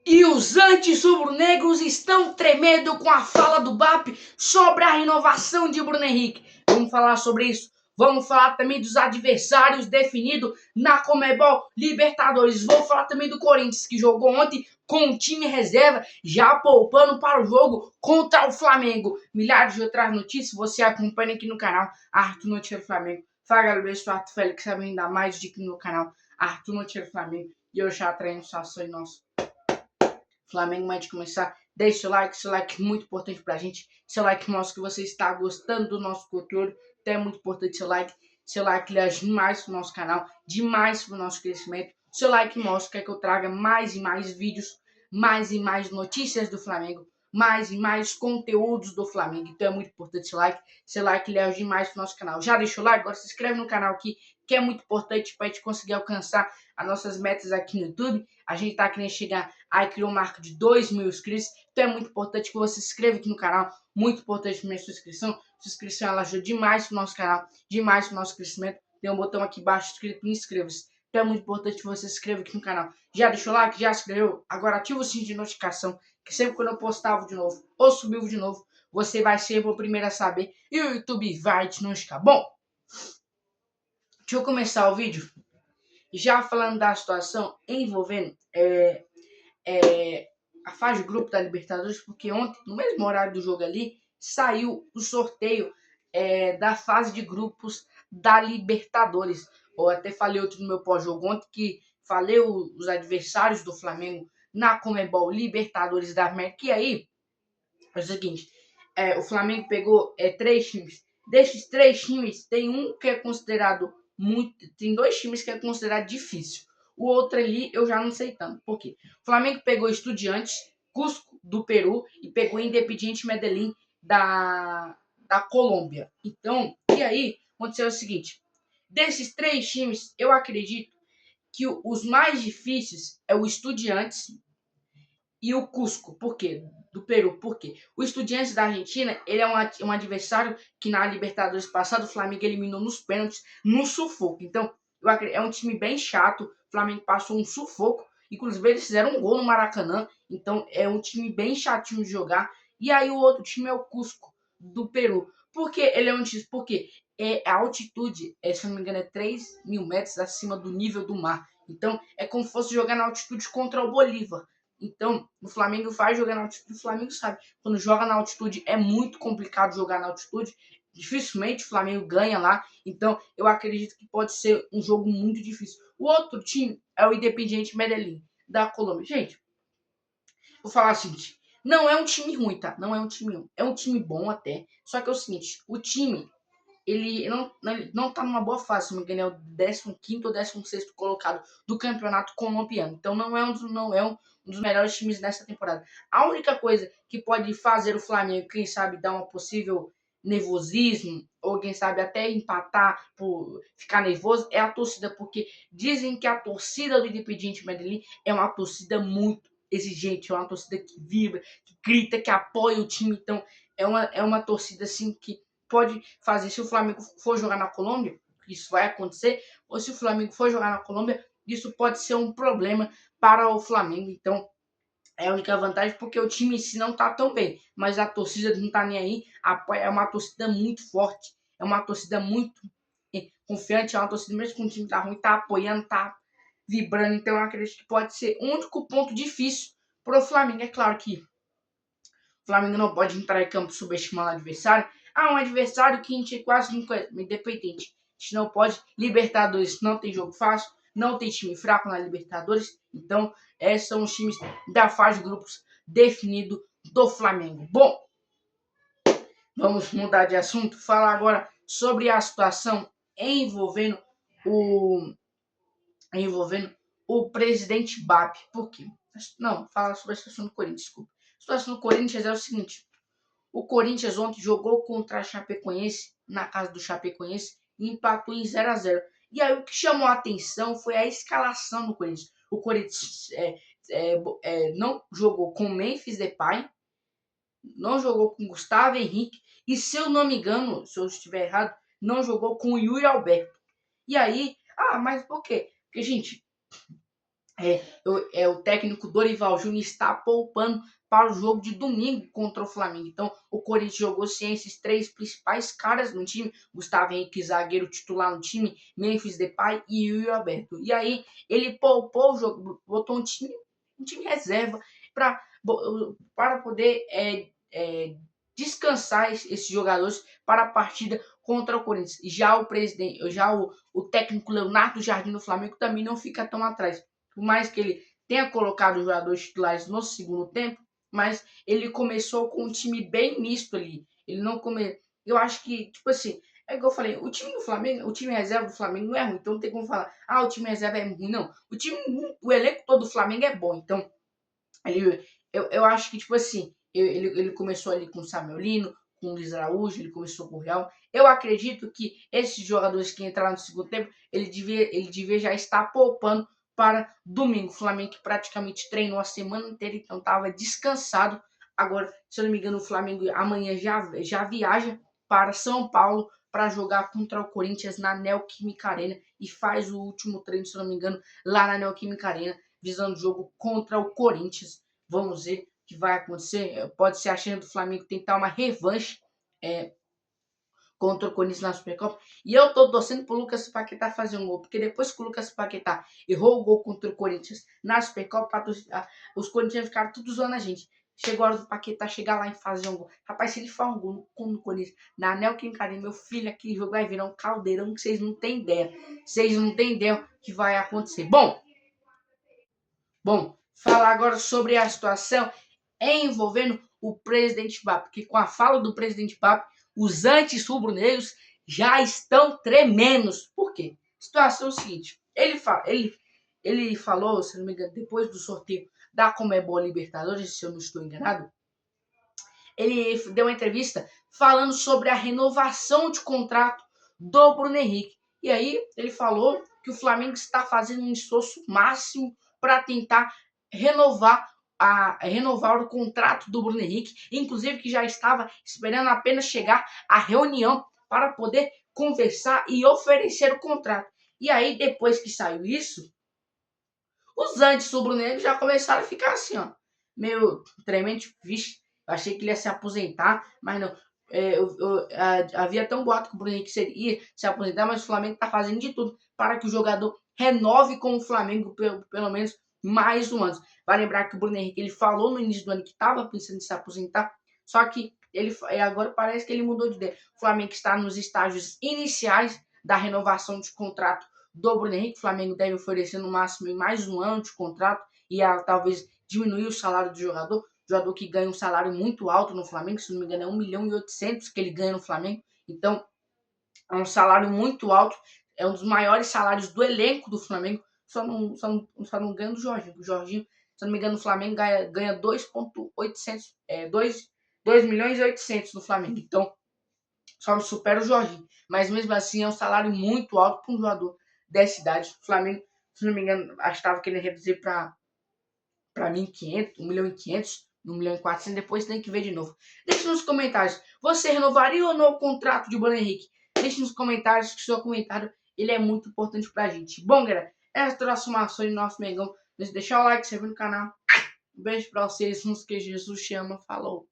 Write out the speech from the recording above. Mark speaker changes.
Speaker 1: E os anti-rubro-negros estão tremendo com a fala do BAP sobre a renovação de Bruno Henrique. Vamos falar sobre isso. Vamos falar também dos adversários definidos na Conmebol Libertadores. Vou falar também do Corinthians, que jogou ontem com o time reserva, já poupando para o jogo contra o Flamengo. Milhares de outras notícias você acompanha aqui no canal Arthur Notícias Flamengo. Fala galera, eu sou Arthur Félix, sabe ainda mais de aqui no canal Arthur Notícias Flamengo. E eu já treino só ações nosso Flamengo. Antes de começar, deixe seu like é muito importante pra gente. Seu like mostra que você está gostando do nosso conteúdo, então é muito importante seu like ele ajuda demais pro nosso canal, demais pro nosso crescimento. Seu like mostra que eu traga mais e mais vídeos, mais e mais notícias do Flamengo, mais e mais conteúdos do Flamengo, então é muito importante seu like ele ajuda demais pro nosso canal. Já deixa o like, agora se inscreve no canal aqui, que é muito importante para a gente conseguir alcançar as nossas metas aqui no YouTube. A gente tá querendo chegar, aí criou um marco de 2.000 inscritos, então é muito importante que você se inscreva aqui no canal, muito importante a sua inscrição. Sua inscrição ela ajuda demais pro nosso canal, demais pro nosso crescimento. Tem um botão aqui embaixo escrito inscreva-se. Então é muito importante que você se inscreva aqui no canal. Já deixou o like? Já se inscreveu? Agora ativa o sininho de notificação, que sempre quando eu postar vídeo de novo ou subir vídeo de novo, você vai ser o primeiro a saber e o YouTube vai te notificar. Bom, deixa eu começar o vídeo já falando da situação envolvendo a fase de grupo da Libertadores, porque ontem, no mesmo horário do jogo ali, saiu o sorteio da fase de grupos da Libertadores. Eu até falei outro no meu pós-jogo ontem, que falei os adversários do Flamengo na Conmebol Libertadores da América. E aí, é o seguinte, o Flamengo pegou 3 times. Desses 3 times, tem um que é considerado muito... Tem 2 times que é considerado difícil. O outro ali eu já não sei tanto. Por quê? O Flamengo pegou Estudiantes, Cusco do Peru e pegou Independiente Medellín da Colômbia. Então, e aí, aconteceu o seguinte. Desses 3 times, eu acredito que os mais difíceis é o Estudiantes e o Cusco. Por quê? Do Peru. Por quê? O Estudiantes da Argentina, ele é um adversário que na Libertadores passada o Flamengo eliminou nos pênaltis, no sufoco. Então, é um time bem chato. O Flamengo passou um sufoco. Inclusive, eles fizeram um gol no Maracanã. Então, é um time bem chatinho de jogar. E aí, o outro time é o Cusco, do Peru. Por que ele é um time? Porque a altitude, se não me engano, é 3.000 metros acima do nível do mar. Então, é como se fosse jogar na altitude contra o Bolívar. Então, o Flamengo vai jogar na altitude, o Flamengo sabe. Quando joga na altitude, é muito complicado jogar na altitude. Dificilmente o Flamengo ganha lá. Então, eu acredito que pode ser um jogo muito difícil. O outro time é o Independiente Medellín, da Colômbia. Gente, vou falar o seguinte. Não é um time ruim, tá? Não é um time ruim. É um time bom até. Só que é o seguinte, o time ele não tá numa boa fase, se não me engano, é o 15º ou 16º colocado do campeonato colombiano. Então não é um dos melhores times nessa temporada. A única coisa que pode fazer o Flamengo, quem sabe, dar um possível nervosismo, ou quem sabe até empatar por ficar nervoso, é a torcida, porque dizem que a torcida do Independiente Medellín é uma torcida muito exigente, é uma torcida que vibra, que grita, que apoia o time. Então é uma torcida assim que pode fazer, se o Flamengo for jogar na Colômbia, isso vai acontecer, ou se o Flamengo for jogar na Colômbia, isso pode ser um problema para o Flamengo. Então, é a única vantagem, porque o time em si não tá tão bem, mas a torcida não tá nem aí, é uma torcida muito forte, é uma torcida muito confiante, é uma torcida mesmo com o time tá ruim, tá apoiando, tá vibrando. Então, eu acredito que pode ser o único ponto difícil para o Flamengo. É claro que o Flamengo não pode entrar em campo subestimando o adversário. Um adversário que a gente quase não conhece, Independente. A gente não pode. Libertadores não tem jogo fácil, não tem time fraco na Libertadores. Então, esses são os times da fase de grupos definido do Flamengo. Bom, vamos mudar de assunto. Falar agora sobre a situação envolvendo o presidente BAP. Por quê? Não, falar sobre a situação do Corinthians, desculpa. A situação do Corinthians é o seguinte. O Corinthians ontem jogou contra a Chapecoense, na casa do Chapecoense, e empatou em 0-0. E aí o que chamou a atenção foi a escalação do Corinthians. O Corinthians não jogou com Memphis Depay, não jogou com Gustavo Henrique, e se eu não me engano, se eu estiver errado, não jogou com Yuri Alberto. E aí, mas por quê? Porque, gente, o técnico Dorival Júnior está poupando para o jogo de domingo contra o Flamengo. Então, o Corinthians jogou sem esses três principais caras no time. Gustavo Henrique, zagueiro titular no time, Memphis Depay e Yuri Alberto. E aí, ele poupou o jogo, botou um time reserva para poder descansar esses jogadores para a partida contra o Corinthians. Já o técnico Leonardo Jardim do Flamengo também não fica tão atrás. Por mais que ele tenha colocado os jogadores titulares no segundo tempo, mas ele começou com um time bem misto ali. Ele não come... Eu acho que, tipo assim, é igual eu falei, o time do Flamengo, o time reserva do Flamengo não é ruim, então não tem como falar, o time reserva é ruim, não. O elenco todo do Flamengo é bom, então eu acho que, tipo assim, ele começou ali com o Samuel Lino, com o Luiz Araújo, ele começou com o Real. Eu acredito que esses jogadores que entraram no segundo tempo, ele devia já estar poupando para domingo. O Flamengo que praticamente treinou a semana inteira, então estava descansado. Agora, se eu não me engano, o Flamengo amanhã já viaja para São Paulo para jogar contra o Corinthians na Neoquímica Arena e faz o último treino, se eu não me engano, lá na Neoquímica Arena, visando o jogo contra o Corinthians. Vamos ver o que vai acontecer. Pode ser a chance do Flamengo tentar uma revanche contra o Corinthians na Supercopa. E eu tô torcendo pro Lucas Paquetá fazer um gol, porque depois que o Lucas Paquetá errou o gol contra o Corinthians na Supercopa, os corintianos ficaram tudo zoando a gente. Chegou a hora do Paquetá chegar lá e fazer um gol. Rapaz, se ele faz um gol no Corinthians, na Neoquímica Arena, meu filho, aquele jogo vai virar um caldeirão que vocês não têm ideia. Vocês não têm ideia o que vai acontecer. Bom, falar agora sobre a situação envolvendo o presidente BAP, porque com a fala do presidente BAP, os anti-rubro-negros já estão tremendos. Por quê? A situação é o seguinte, ele falou, se não me engano, depois do sorteio da Conmebol Libertadores, se eu não estou enganado, ele deu uma entrevista falando sobre a renovação de contrato do Bruno Henrique. E aí ele falou que o Flamengo está fazendo um esforço máximo para tentar renovar o contrato do Bruno Henrique, inclusive que já estava esperando apenas chegar a reunião para poder conversar e oferecer o contrato. E aí, depois que saiu isso, os anti-rubro-negros já começaram a ficar assim, ó, meio tremendo, tipo, vixe, eu achei que ele ia se aposentar, mas não. Havia até um boato que o Bruno Henrique ia se aposentar, mas o Flamengo está fazendo de tudo para que o jogador renove com o Flamengo pelo menos mais um ano. Vai lembrar que o Bruno Henrique ele falou no início do ano que estava pensando em se aposentar, só que agora parece que ele mudou de ideia. O Flamengo está nos estágios iniciais da renovação de contrato do Bruno Henrique. O Flamengo deve oferecer no máximo em mais um ano de contrato e talvez diminuir o salário do jogador. Jogador que ganha um salário muito alto no Flamengo, se não me engano é 1.800.000 que ele ganha no Flamengo. Então, é um salário muito alto, é um dos maiores salários do elenco do Flamengo, só não ganha do Jorginho. O Jorginho, se não me engano, no Flamengo ganha 2.800, 2.800.000 no Flamengo. Então, só não supera o Jorginho. Mas mesmo assim, é um salário muito alto para um jogador dessa idade. O Flamengo, se não me engano, acho que estava querendo reduzir para 1.500, 1.500.000, 1.400.000, depois tem que ver de novo. Deixe nos comentários, você renovaria ou não o contrato de Bruno Henrique? Deixe nos comentários, que o seu comentário ele é muito importante pra gente. Bom, galera, essas transformações do nosso Mengão. Deixa o like, se inscreve no canal. Um beijo pra vocês, uns que Jesus chama. Falou!